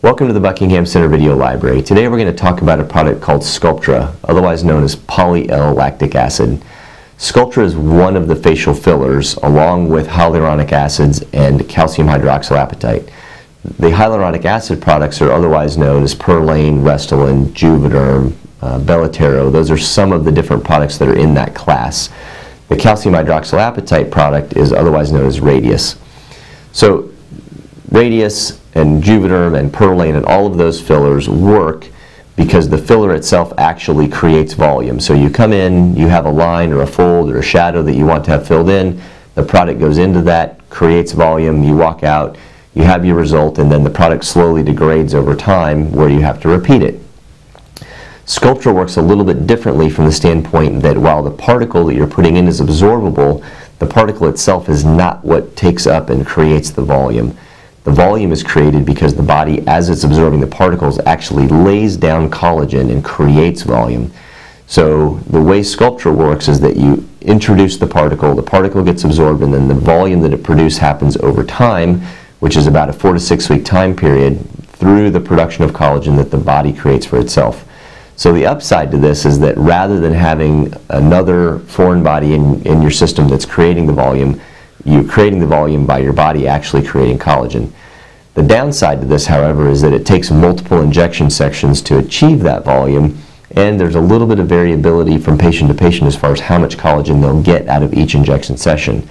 Welcome to the Buckingham Center Video Library. Today we're going to talk about a product called Sculptra, otherwise known as poly-L-lactic acid. Sculptra is one of the facial fillers along with hyaluronic acids and calcium hydroxyapatite. The hyaluronic acid products are otherwise known as Perlane, Restylane, Juvederm, Belotero. Those are some of the different products that are in that class. The calcium hydroxyapatite product is otherwise known as Radius. So Radius and Juvederm and Perlane and all of those fillers work because the filler itself actually creates volume. So you come in, you have a line or a fold or a shadow that you want to have filled in, the product goes into that, creates volume, you walk out, you have your result, and then the product slowly degrades over time where you have to repeat it. Sculptra works a little bit differently from the standpoint that while the particle that you're putting in is absorbable, the particle itself is not what takes up and creates the volume. The volume is created because the body, as it's absorbing the particles, actually lays down collagen and creates volume. So the way Sculptra works is that you introduce the particle gets absorbed, and then the volume that it produces happens over time, which is about a 4 to 6 week time period, through the production of collagen that the body creates for itself. So the upside to this is that rather than having another foreign body in your system that's creating the volume, you're creating the volume by your body actually creating collagen. The downside to this, however, is that it takes multiple injection sections to achieve that volume, and there's a little bit of variability from patient to patient as far as how much collagen they'll get out of each injection session.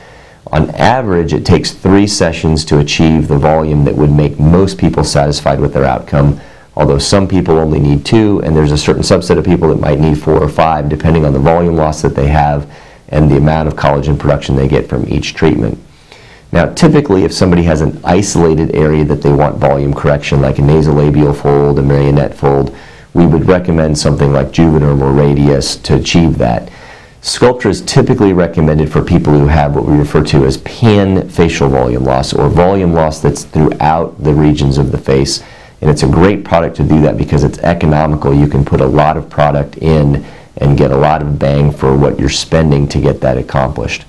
On average, it takes 3 sessions to achieve the volume that would make most people satisfied with their outcome, although some people only need 2, and there's a certain subset of people that might need 4 or 5, depending on the volume loss that they have and the amount of collagen production they get from each treatment. Now, typically, if somebody has an isolated area that they want volume correction, like a nasolabial fold, a marionette fold, we would recommend something like Juvederm or Radius to achieve that. Sculptra is typically recommended for people who have what we refer to as pan-facial volume loss, or volume loss that's throughout the regions of the face. And it's a great product to do that because it's economical. You can put a lot of product in and get a lot of bang for what you're spending to get that accomplished.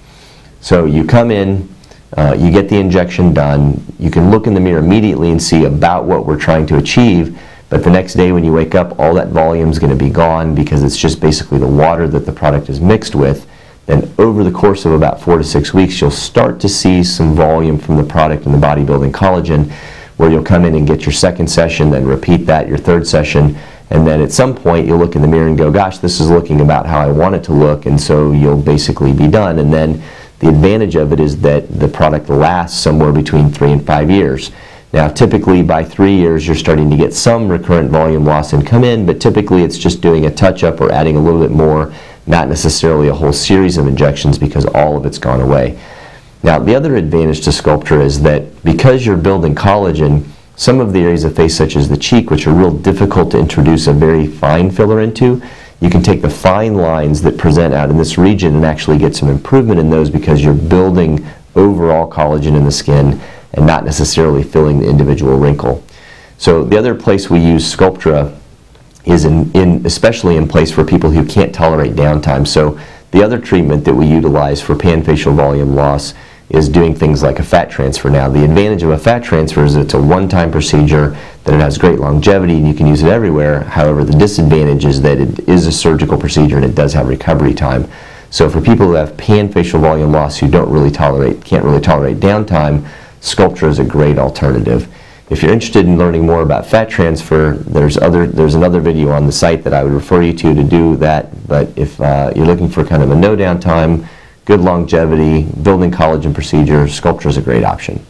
So you come in, you get the injection done, you can look in the mirror immediately and see about what we're trying to achieve, but the next day when you wake up, all that volume is going to be gone because it's just basically the water that the product is mixed with. Then over the course of about 4 to 6 weeks, you'll start to see some volume from the product and the bodybuilding collagen, where you'll come in and get your second session, then repeat that, your third session, and then at some point you'll look in the mirror and go, gosh, this is looking about how I want it to look, and so you'll basically be done. And then the advantage of it is that the product lasts somewhere between 3 and 5 years. Now, typically by 3 years you're starting to get some recurrent volume loss and come in, but typically it's just doing a touch-up or adding a little bit more, not necessarily a whole series of injections because all of it's gone away. Now, the other advantage to Sculptra is that because you're building collagen, some of the areas of face, such as the cheek, which are real difficult to introduce a very fine filler into, you can take the fine lines that present out in this region and actually get some improvement in those because you're building overall collagen in the skin and not necessarily filling the individual wrinkle. So the other place we use Sculptra is especially in place for people who can't tolerate downtime. So the other treatment that we utilize for pan-facial volume loss is doing things like a fat transfer. Now, the advantage of a fat transfer is it's a one-time procedure, that it has great longevity, and you can use it everywhere. However, the disadvantage is that it is a surgical procedure and it does have recovery time. So for people who have pan-facial volume loss who can't really tolerate downtime, Sculptra is a great alternative. If you're interested in learning more about fat transfer, there's another video on the site that I would refer you to do that. But if you're looking for kind of a no downtime, good longevity, building collagen procedure, Sculptra is a great option.